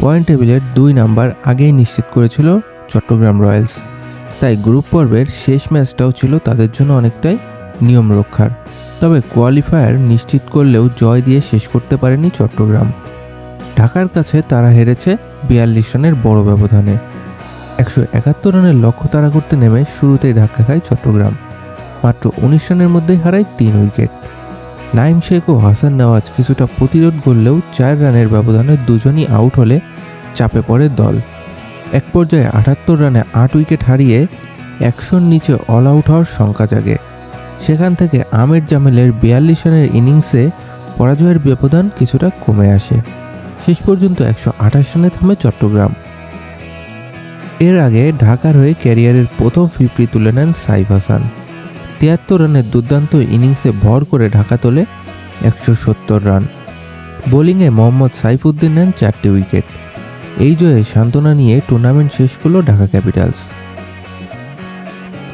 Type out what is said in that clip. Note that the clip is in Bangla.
পয়েন্ট টেবিলের 2 নাম্বার আগেই নিশ্চিত করেছিল চট্টগ্রাম রয়্যালস। তাই গ্রুপ পর্বের শেষ ম্যাচটাও ছিল তাদের জন্য অনেকটাই নিয়ম রক্ষার। তবে কোয়ালিফায়ার নিশ্চিত করলেও জয় দিয়ে শেষ করতে পারেনি চট্টগ্রাম। ঢাকার কাছে তারা হেরেছে 42 রানের বড় ব্যবধানে। 171 রানের লক্ষ্য তাড়া করতে নেমে শুরুতেই ধাক্কা খায় চট্টগ্রাম। মাত্র 19 রানের মধ্যেই হারায় 3 উইকেট। নাইম শেখ ও হাসান নেওয়াজ কিছুটা প্রতিরোধ করলেও 4 রানের ব্যবধানে দুজনই আউট হলে চাপে পড়ে দল। এক পর্যায়ে 78 রানে 8 উইকেট হারিয়ে 100-র নিচে অল আউট হওয়ার শঙ্কা জাগে। সেখান থেকে আমির জামিলের 42 রানের ইনিংসে পরাজয়ের ব্যবধান কিছুটা কমে আসে। শেষ পর্যন্ত 128 রানে থামে চট্টগ্রাম। এর আগে ঢাকার হয়ে ক্যারিয়ারের প্রথম 50 তুলে নেন সাইফ হাসান। 73 রানের দুর্দান্ত ইনিংসে ভর করে ঢাকা তোলে 170 রান। বোলিংয়ে মোহাম্মদ সাইফুদ্দিন নেন 4টি উইকেট। এই জয়ে সান্ত্বনা নিয়ে টুর্নামেন্ট শেষ করল ঢাকা ক্যাপিটালস।